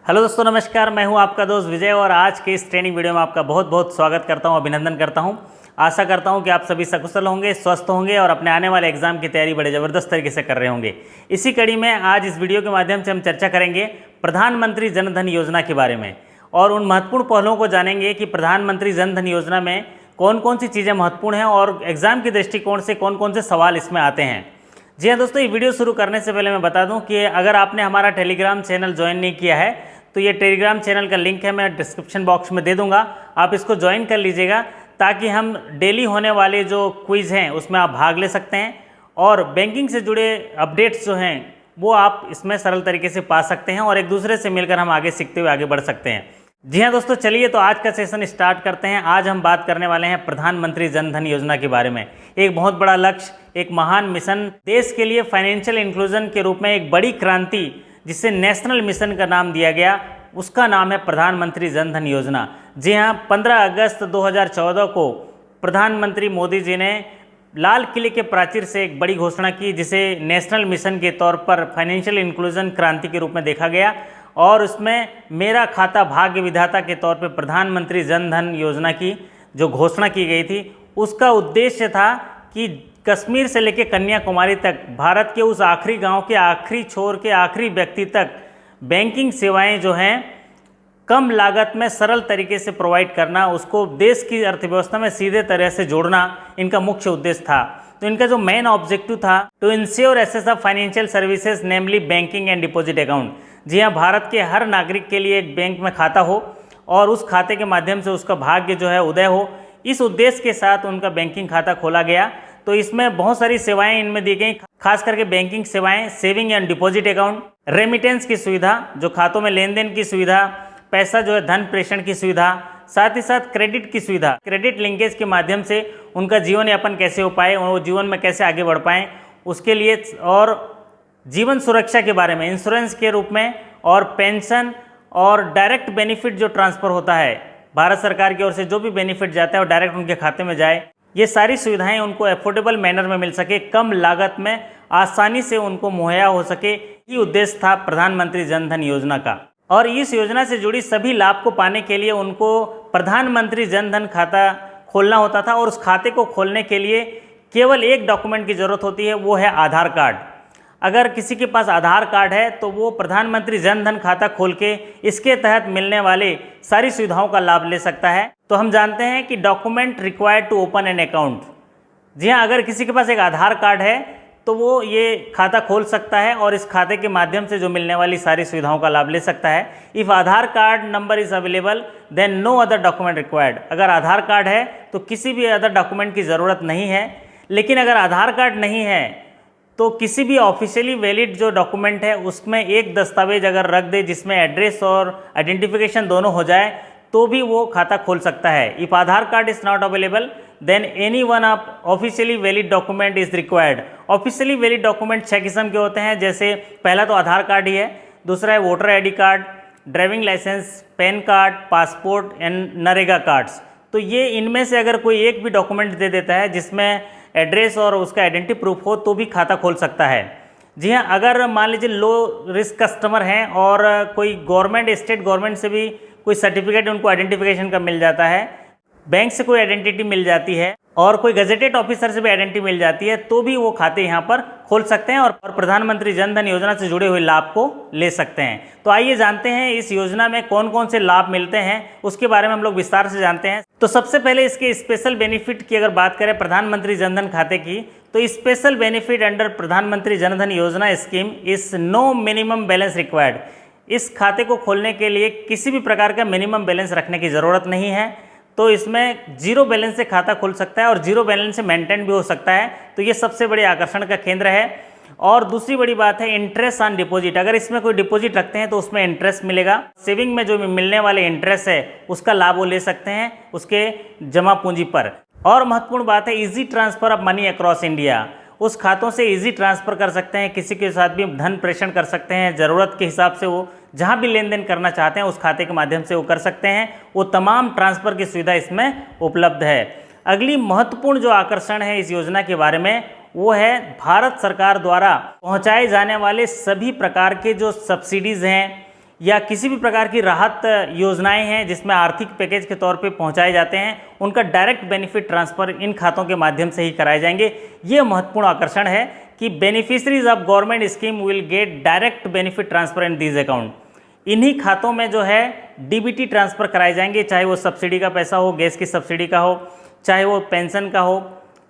Hello दोस्तों, नमस्कार। मैं हूं आपका दोस्त विजय और आज के इस ट्रेनिंग वीडियो में आपका बहुत बहुत स्वागत करता हूं, अभिनंदन करता हूं। आशा करता हूं कि आप सभी सकुशल होंगे, स्वस्थ होंगे और अपने आने वाले एग्जाम की तैयारी बड़े ज़बरदस्त तरीके से कर रहे होंगे। इसी कड़ी में आज इस वीडियो के माध्यम से हम चर्चा करेंगे प्रधानमंत्री जन धन योजना के बारे में और उन महत्वपूर्ण पहलुओं को जानेंगे कि प्रधानमंत्री जन धन योजना में कौन कौन सी चीज़ें महत्वपूर्ण हैं और एग्जाम के दृष्टिकोण से कौन कौन से सवाल इसमें आते हैं। जी हाँ दोस्तों, ये वीडियो शुरू करने से पहले मैं बता दूं कि अगर आपने हमारा टेलीग्राम चैनल ज्वाइन नहीं किया है तो ये टेलीग्राम चैनल का लिंक है, मैं डिस्क्रिप्शन बॉक्स में दे दूंगा। आप इसको ज्वाइन कर लीजिएगा ताकि हम डेली होने वाले जो क्विज़ हैं उसमें आप भाग ले सकते हैं और बैंकिंग से जुड़े अपडेट्स जो हैं वो आप इसमें सरल तरीके से पा सकते हैं और एक दूसरे से मिलकर हम आगे सीखते हुए आगे बढ़ सकते हैं। जी हाँ दोस्तों, चलिए तो आज का सेशन स्टार्ट करते हैं। आज हम बात करने वाले हैं प्रधानमंत्री जन धन योजना के बारे में। एक बहुत बड़ा लक्ष्य, एक महान मिशन, देश के लिए फाइनेंशियल इंक्लूजन के रूप में एक बड़ी क्रांति जिसे नेशनल मिशन का नाम दिया गया, उसका नाम है प्रधानमंत्री जन धन योजना। जी हाँ, 15 अगस्त 2014 को प्रधानमंत्री मोदी जी ने लाल किले के प्राचीर से एक बड़ी घोषणा की जिसे नेशनल मिशन के तौर पर फाइनेंशियल इंक्लूजन क्रांति के रूप में देखा गया और उसमें मेरा खाता भाग्य विधाता के तौर पर प्रधानमंत्री जन धन योजना की जो घोषणा की गई थी, उसका उद्देश्य था कि कश्मीर से लेकर कन्याकुमारी तक भारत के उस आखिरी गांव के आखिरी छोर के आखिरी व्यक्ति तक बैंकिंग सेवाएं जो हैं कम लागत में सरल तरीके से प्रोवाइड करना, उसको देश की अर्थव्यवस्था में सीधे तरह से जोड़ना इनका मुख्य उद्देश्य था। तो इनका जो मेन ऑब्जेक्टिव था to ensure access of financial services namely banking and deposit account. जी हाँ, भारत के हर नागरिक के लिए एक बैंक में खाता हो और उस खाते के माध्यम से उसका भाग्य जो है उदय हो, इस उद्देश्य के साथ उनका बैंकिंग खाता खोला गया। तो इसमें बहुत सारी सेवाएं इनमें दी गई, खास करके बैंकिंग सेवाएं, saving and deposit account, remittance की सुविधा, जो खातों में लेन देन की सुविधा, पैसा जो है धन प्रेषण की सुविधा, साथ ही साथ क्रेडिट की सुविधा, क्रेडिट लिंकेज के माध्यम से उनका जीवन यापन कैसे हो पाए और वो जीवन में कैसे आगे बढ़ पाएँ उसके लिए, और जीवन सुरक्षा के बारे में इंश्योरेंस के रूप में, और पेंशन और डायरेक्ट बेनिफिट जो ट्रांसफ़र होता है भारत सरकार की ओर से, जो भी बेनिफिट जाता है वो डायरेक्ट उनके खाते में जाए, ये सारी सुविधाएं उनको एफोर्डेबल मैनर में मिल सके, कम लागत में आसानी से उनको मुहैया हो सके, ये उद्देश्य था प्रधानमंत्री जन धन योजना का। और इस योजना से जुड़ी सभी लाभ को पाने के लिए उनको प्रधानमंत्री जन धन खाता खोलना होता था और उस खाते को खोलने के लिए केवल एक डॉक्यूमेंट की ज़रूरत होती है, वो है आधार कार्ड। अगर किसी के पास आधार कार्ड है तो वो प्रधानमंत्री जन धन खाता खोल के इसके तहत मिलने वाले सारी सुविधाओं का लाभ ले सकता है। तो हम जानते हैं कि document required to open an account. जी हाँ, अगर किसी के पास एक आधार कार्ड है तो वो ये खाता खोल सकता है और इस खाते के माध्यम से जो मिलने वाली सारी सुविधाओं का लाभ ले सकता है। If Aadhaar card number is available then no other document required. अगर आधार कार्ड है तो किसी भी अदर डॉक्यूमेंट की ज़रूरत नहीं है। लेकिन अगर आधार कार्ड नहीं है तो किसी भी ऑफिशियली वैलिड जो डॉक्यूमेंट है उसमें एक दस्तावेज अगर रख दे जिसमें एड्रेस और आइडेंटिफिकेशन दोनों हो जाए तो भी वो खाता खोल सकता है। If Aadhaar card is not available then any one of officially valid document is required. Officially valid document 6 किस्म के होते हैं, जैसे पहला तो आधार कार्ड ही है, दूसरा है voter ID card, driving licence, PAN card, passport and NREGA cards. तो ये इनमें से अगर कोई एक भी डॉक्यूमेंट दे देता है जिसमें एड्रेस और उसका आइडेंटिटी प्रूफ हो तो भी खाता खोल सकता है। जी हाँ, अगर मान लीजिए लो रिस्क कस्टमर हैं और कोई गवर्नमेंट, स्टेट गवर्नमेंट से भी कोई सर्टिफिकेट उनको आइडेंटिफिकेशन का मिल जाता है, बैंक से कोई आइडेंटिटी मिल जाती है और कोई गजेटेड ऑफिसर से भी आइडेंटिटी मिल जाती है, तो भी वो खाते यहाँ पर खोल सकते हैं और प्रधानमंत्री जन धन योजना से जुड़े हुए लाभ को ले सकते हैं। तो आइए जानते हैं इस योजना में कौन कौन से लाभ मिलते हैं, उसके बारे में हम लोग विस्तार से जानते हैं। तो सबसे पहले इसके स्पेशल बेनिफिट की अगर बात करें प्रधानमंत्री जन धन खाते की, तो स्पेशल बेनिफिट अंडर प्रधानमंत्री Jan Dhan Yojana scheme is no minimum balance required. इस खाते को खोलने के लिए किसी भी प्रकार का मिनिमम बैलेंस रखने की ज़रूरत नहीं है। तो इसमें जीरो बैलेंस से खाता खुल सकता है और जीरो बैलेंस से मेंटेन भी हो सकता है। तो ये सबसे बड़े आकर्षण का केंद्र है। और दूसरी बड़ी बात है इंटरेस्ट ऑन डिपॉजिट। अगर इसमें कोई डिपॉजिट रखते हैं तो उसमें इंटरेस्ट मिलेगा। सेविंग में जो मिलने वाले इंटरेस्ट है उसका लाभ वो ले सकते हैं उसके जमा पूंजी पर। और महत्वपूर्ण बात है easy transfer of money across India. उस खातों से इजी ट्रांसफ़र कर सकते हैं, किसी के साथ भी धन प्रेषण कर सकते हैं, ज़रूरत के हिसाब से वो जहाँ भी लेन देन करना चाहते हैं उस खाते के माध्यम से वो कर सकते हैं। वो तमाम ट्रांसफ़र की सुविधा इसमें उपलब्ध है। अगली महत्वपूर्ण जो आकर्षण है इस योजना के बारे में वो है भारत सरकार द्वारा पहुंचाए जाने वाले सभी प्रकार के जो सब्सिडीज़ हैं या किसी भी प्रकार की राहत योजनाएं हैं जिसमें आर्थिक पैकेज के तौर पे पहुंचाए जाते हैं, उनका डायरेक्ट बेनिफिट ट्रांसफ़र इन खातों के माध्यम से ही कराए जाएंगे। ये महत्वपूर्ण आकर्षण है कि beneficiaries of government scheme will get direct benefit transfer in these account. इन्हीं खातों में जो है डीबीटी ट्रांसफ़र कराए जाएंगे, चाहे वो सब्सिडी का पैसा हो, गैस की सब्सिडी का हो, चाहे वो पेंशन का हो,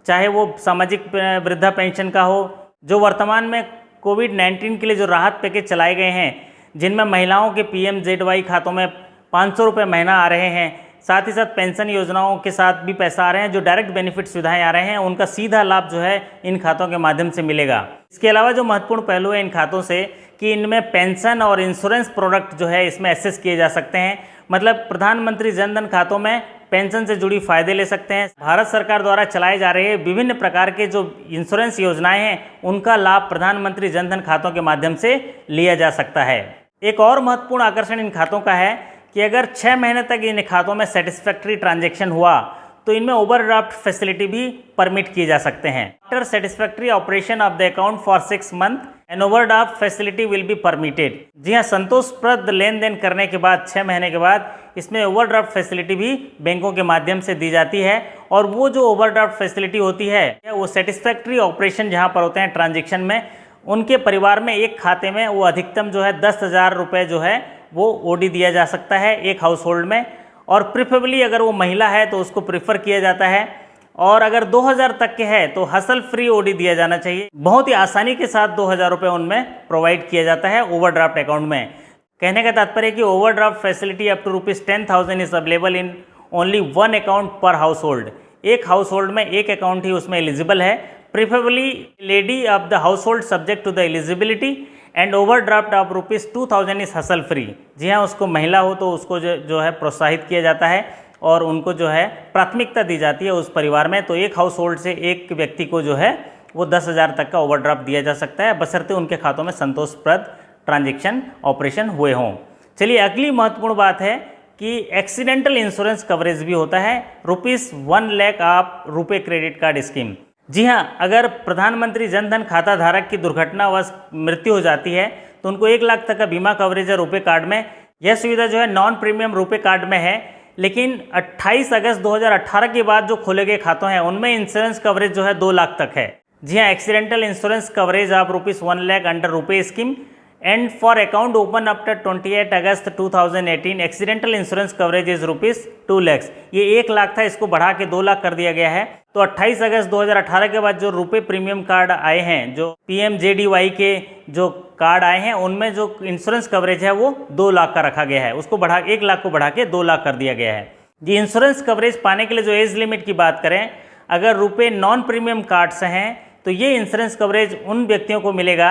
चाहे वो सामाजिक वृद्धा पेंशन का हो। जो वर्तमान में कोविड-19 के लिए जो राहत पैकेज चलाए गए हैं, जिनमें महिलाओं के PMZY खातों में 500 रुपये महीना आ रहे हैं, साथ ही साथ पेंशन योजनाओं के साथ भी पैसा आ रहे हैं, जो डायरेक्ट बेनिफिट सुविधाएं आ रहे हैं, उनका सीधा लाभ जो है इन खातों के माध्यम से मिलेगा। इसके अलावा जो महत्वपूर्ण पहलू है इन खातों से कि इनमें पेंशन और इंश्योरेंस प्रोडक्ट जो है इसमें एक्सेस किए जा सकते हैं। मतलब प्रधानमंत्री जनधन खातों में पेंशन से जुड़ी फायदे ले सकते हैं। भारत सरकार द्वारा चलाए जा रहे विभिन्न प्रकार के जो इंश्योरेंस योजनाएं हैं, उनका लाभ प्रधानमंत्री जनधन खातों के माध्यम से लिया जा सकता है। एक और महत्वपूर्ण आकर्षण इन खातों का है कि अगर 6 महीने तक इन खातों में सेटिस्फैक्ट्री ट्रांजैक्शन हुआ तो इनमें ओवरड्राफ्ट फैसिलिटी भी परमिट किए जा सकते हैं। After satisfactory operation of the account for 6 month an overdraft facility will be permitted. जी हाँ, संतोषप्रद लेन देन करने के बाद 6 महीने के बाद इसमें ओवरड्राफ्ट फैसिलिटी भी बैंकों के माध्यम से दी जाती है। और वो जो ओवरड्राफ्ट फैसिलिटी होती है वो सेटिस्फैक्ट्री ऑपरेशन जहाँ पर होते हैं ट्रांजेक्शन में, उनके परिवार में एक खाते में वो अधिकतम जो है 10,000 रुपये जो है वो ओडी दिया जा सकता है एक हाउस होल्ड में। और प्रिफरेबली अगर वो महिला है तो उसको प्रिफर किया जाता है, और अगर 2,000 तक के है तो हसल फ्री ओडी दिया जाना चाहिए। बहुत ही आसानी के साथ 2,000 रुपये उनमें प्रोवाइड किया जाता है ओवरड्राफ्ट अकाउंट में। कहने का तात्पर्य है कि overdraft facility up to ₹10,000 is available in only 1 account पर हाउस होल्ड। एक हाउस होल्ड में एक अकाउंट ही उसमें एलिजिबल है। Preferably lady of the household subject to the eligibility and overdraft of ₹2,000 is hassle free. जी हाँ, उसको महिला हो तो उसको जो है प्रोत्साहित किया जाता है और उनको जो है प्राथमिकता दी जाती है उस परिवार में। तो एक हाउस होल्ड से एक व्यक्ति को जो है वो 10,000 तक का ओवरड्राफ्ट दिया जा सकता है, बशर्ते उनके खातों में संतोषप्रद ट्रांजैक्शन ऑपरेशन हुए हों। चलिए, अगली महत्वपूर्ण बात है कि एक्सीडेंटल इंश्योरेंस कवरेज भी होता है ₹1 lakh of RuPay credit card scheme. जी हाँ, अगर प्रधानमंत्री जनधन खाता धारक की दुर्घटनावश मृत्यु हो जाती है तो उनको 1 लाख तक का बीमा कवरेज है रुपे कार्ड में। यह सुविधा जो है नॉन प्रीमियम रुपे कार्ड में है, लेकिन 28 अगस्त 2018 के बाद जो खोले गए खातों हैं उनमें इंश्योरेंस कवरेज जो है 2 लाख तक है। जी हाँ, accidental insurance coverage of ₹1 lakh under RuPay scheme and for account open after 28 August 2018 accidental insurance coverage is ₹2 lakh. ये 1 लाख था, इसको बढ़ा के 2 लाख कर दिया गया है। तो 28 अगस्त 2018 के बाद जो रुपे प्रीमियम कार्ड आए हैं, जो PMJDY के जो कार्ड आए हैं, उनमें जो इंश्योरेंस कवरेज है वो 2 लाख का रखा गया है, उसको बढ़ा 1 लाख को बढ़ा के 2 लाख कर दिया गया है। जी, इंश्योरेंस कवरेज पाने के लिए जो एज लिमिट की बात करें, अगर रुपे नॉन प्रीमियम कार्ड से हैं तो ये इंश्योरेंस कवरेज उन व्यक्तियों को मिलेगा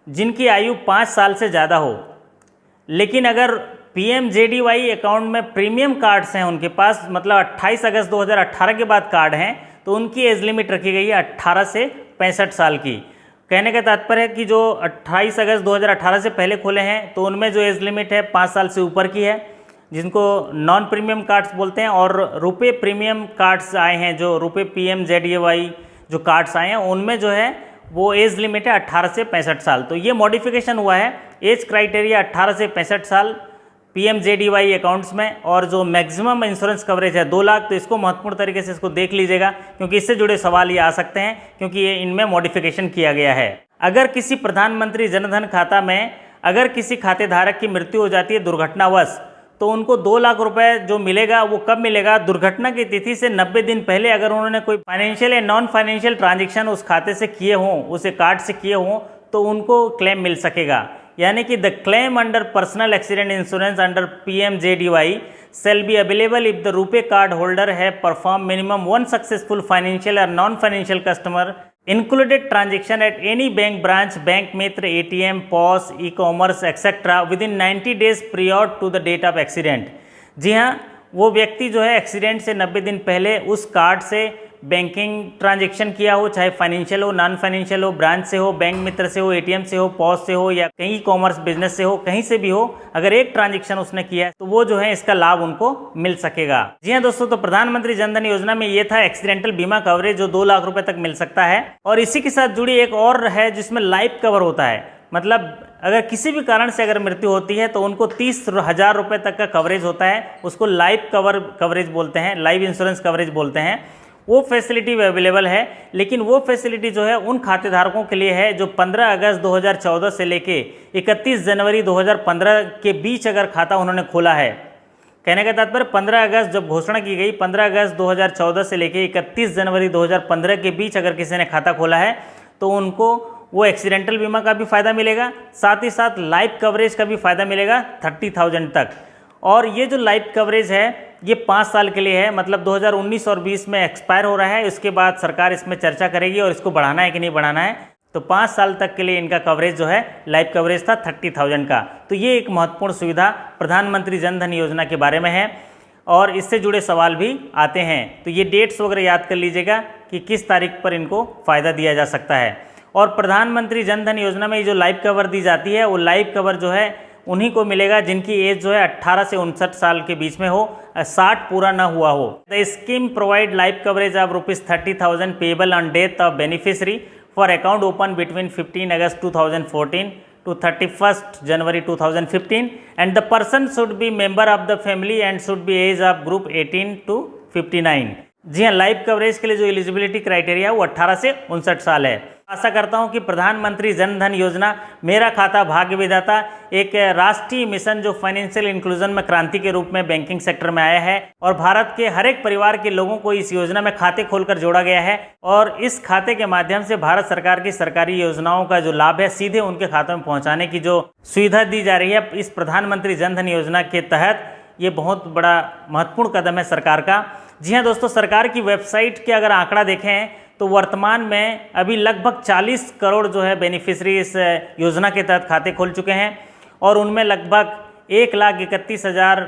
जिनकी आयु 5 साल से ज़्यादा हो। लेकिन अगर PMJDY अकाउंट में प्रीमियम कार्ड्स हैं उनके पास, मतलब 28 अगस्त 2018 के बाद कार्ड हैं, तो उनकी एज लिमिट रखी गई है 18 से 65 साल की। कहने का तात्पर्य है कि जो 28 अगस्त 2018 से पहले खोले हैं तो उनमें जो एज लिमिट है 5 साल से ऊपर की है, जिनको नॉन प्रीमियम कार्ड्स बोलते हैं। और रुपे प्रीमियम कार्ड्स आए हैं, जो रुपे PMJDY जो कार्ड्स आए हैं, उनमें जो है वो एज लिमिट है 18 से 65 साल। तो ये मॉडिफिकेशन हुआ है, एज क्राइटेरिया 18 से 65 साल PMJDY अकाउंट्स में। और जो मैक्सिमम इंश्योरेंस कवरेज है 2 लाख, तो इसको महत्वपूर्ण तरीके से इसको देख लीजिएगा, क्योंकि इससे जुड़े सवाल ये आ सकते हैं, क्योंकि ये इनमें मॉडिफिकेशन किया गया है। अगर किसी प्रधानमंत्री जनधन खाता में अगर किसी खातेधारक की मृत्यु हो जाती है दुर्घटनावश, तो उनको 2 लाख रुपए जो मिलेगा वो कब मिलेगा? दुर्घटना की तिथि से 90 दिन पहले अगर उन्होंने कोई फाइनेंशियल या नॉन फाइनेंशियल ट्रांजैक्शन उस खाते से किए हों, उसे कार्ड से किए हों, तो उनको क्लेम मिल सकेगा। यानी कि the claim under personal accident insurance under PMJDY shall be available if the RuPay card holder have performed minimum 1 successful financial or non-financial customer included transaction at any bank branch, Bank Mitra, ATM, POS, e-commerce, etc. within 90 days prior to the date of accident। जी हाँ, वो व्यक्ति जो है accident से 90 दिन पहले उस card से बैंकिंग ट्रांजैक्शन किया हो, चाहे फाइनेंशियल हो, नॉन फाइनेंशियल हो, ब्रांच से हो, बैंक मित्र से हो, ATM से हो, पॉस से हो, या कहीं कॉमर्स बिजनेस से हो, कहीं से भी हो, अगर एक ट्रांजैक्शन उसने किया है तो वो जो है इसका लाभ उनको मिल सकेगा। जी हाँ दोस्तों, तो प्रधानमंत्री जनधन योजना में ये था एक्सीडेंटल बीमा कवरेज जो 2 लाख रुपए तक मिल सकता है। और इसी के साथ जुड़ी एक और है जिसमें लाइफ कवर होता है, मतलब अगर किसी भी कारण से अगर मृत्यु होती है तो उनको 30,000 रुपये तक का कवरेज होता है, उसको लाइफ कवरेज बोलते हैं, लाइफ इंश्योरेंस कवरेज बोलते हैं। वो फैसिलिटी अवेलेबल है, लेकिन वो फैसिलिटी जो है उन खातेधारकों के लिए है जो 15 अगस्त 2014 से लेके 31 जनवरी 2015 के बीच अगर खाता उन्होंने खोला है। कहने का तात्पर्य 15 अगस्त जब घोषणा की गई, 15 अगस्त 2014 से लेके 31 जनवरी 2015 के बीच अगर किसी ने खाता खोला है तो उनको वो एक्सीडेंटल बीमा का भी फ़ायदा मिलेगा, साथ ही साथ लाइफ कवरेज का भी फ़ायदा मिलेगा 30,000 तक। और ये जो लाइफ कवरेज है ये 5 साल के लिए है, मतलब 2019 और 20 में एक्सपायर हो रहा है। इसके बाद सरकार इसमें चर्चा करेगी और इसको बढ़ाना है कि नहीं बढ़ाना है। तो 5 साल तक के लिए इनका कवरेज जो है लाइफ कवरेज था 30,000 का। तो ये एक महत्वपूर्ण सुविधा प्रधानमंत्री जन धन योजना के बारे में है और इससे जुड़े सवाल भी आते हैं। तो ये डेट्स वगैरह याद कर लीजिएगा कि किस तारीख पर इनको फ़ायदा दिया जा सकता है। और प्रधानमंत्री जन धन योजना में जो लाइफ कवर दी जाती है वो लाइफ कवर जो है उन्हीं को मिलेगा जिनकी एज जो है 18 से 59 साल के बीच में हो, 60 पूरा ना हुआ हो। The scheme provide life coverage of ₹30,000 payable on death of beneficiary for account open between 15 August 2014 to 31st January 2015 and the person should be member of the family and should be age of group 18 to 59। जी हाँ, life coverage के लिए जो eligibility criteria वो 18 से 59 साल है। आशा करता हूँ कि प्रधानमंत्री जन धन योजना मेरा खाता भाग्य विधाता एक राष्ट्रीय मिशन जो फाइनेंशियल इंक्लूजन में क्रांति के रूप में बैंकिंग सेक्टर में आया है और भारत के हर एक परिवार के लोगों को इस योजना में खाते खोलकर जोड़ा गया है और इस खाते के माध्यम से भारत सरकार की सरकारी योजनाओं का जो लाभ है सीधे उनके खातों में पहुँचाने की जो सुविधा दी जा रही है इस प्रधानमंत्री जन धन योजना के तहत, ये बहुत बड़ा महत्वपूर्ण कदम है सरकार का। जी हाँ दोस्तों, सरकार की वेबसाइट के अगर आंकड़ा देखें तो वर्तमान में अभी लगभग 40 करोड़ जो है बेनिफिशियरी इस योजना के तहत खाते खोल चुके हैं और उनमें लगभग 1,31,000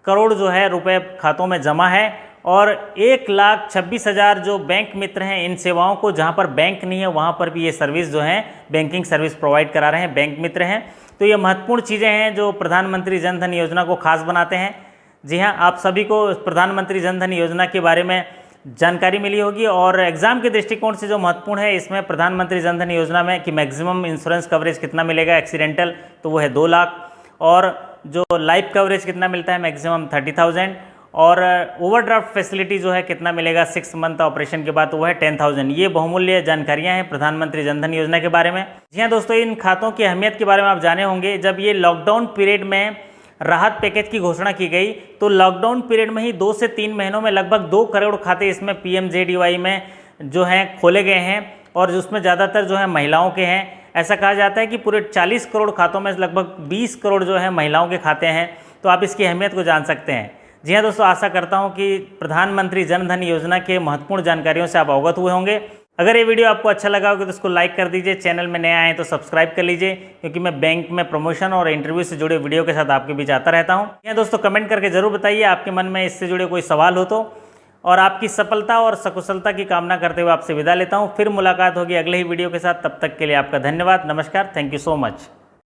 करोड़ जो है रुपए खातों में जमा है और 1,26,000 जो बैंक मित्र हैं इन सेवाओं को, जहां पर बैंक नहीं है वहां पर भी ये सर्विस जो है बैंकिंग सर्विस प्रोवाइड करा रहे हैं, बैंक मित्र हैं। तो ये महत्वपूर्ण चीज़ें हैं जो प्रधानमंत्री जन धन योजना को खास बनाते हैं। जी हाँ, आप सभी को प्रधानमंत्री जन धन योजना के बारे में जानकारी मिली होगी और एग्जाम के दृष्टिकोण से जो महत्वपूर्ण है इसमें प्रधानमंत्री जन धन योजना में कि मैक्सिमम इंश्योरेंस कवरेज कितना मिलेगा एक्सीडेंटल, तो वो है 2 लाख और जो लाइफ कवरेज कितना मिलता है मैक्सिमम 30,000 और ओवरड्राफ्ट फैसिलिटी जो है कितना मिलेगा 6 मंथ ऑपरेशन के बाद, तो वो है 10,000। ये बहुमूल्य जानकारियां हैं प्रधानमंत्री जन धन योजना के बारे में। जी हाँ दोस्तों, इन खातों की अहमियत के बारे में आप जाने होंगे। जब ये लॉकडाउन पीरियड में राहत पैकेज की घोषणा की गई तो लॉकडाउन पीरियड में ही 2 से 3 महीनों में लगभग 2 करोड़ खाते इसमें PMJDY में जो हैं खोले गए हैं और उसमें ज़्यादातर जो है महिलाओं के हैं। ऐसा कहा जाता है कि पूरे 40 करोड़ खातों में लगभग 20 करोड़ जो है महिलाओं के खाते हैं। तो आप इसकी अहमियत को जान सकते हैं। जी हाँ दोस्तों, आशा करता हूँ कि प्रधानमंत्री जन धन योजना के महत्वपूर्ण जानकारियों से आप अवगत हुए होंगे। अगर ये वीडियो आपको अच्छा लगा होगा तो इसको लाइक कर दीजिए, चैनल में नए आए तो सब्सक्राइब कर लीजिए क्योंकि मैं बैंक में प्रमोशन और इंटरव्यू से जुड़े वीडियो के साथ आपके बीच आता रहता हूँ। यहाँ दोस्तों कमेंट करके जरूर बताइए आपके मन में इससे जुड़े कोई सवाल हो तो। और आपकी सफलता और सकुशलता की कामना करते हुए आपसे विदा लेता हूँ। फिर मुलाकात होगी अगले ही वीडियो के साथ, तब तक के लिए आपका धन्यवाद। नमस्कार, थैंक यू सो मच।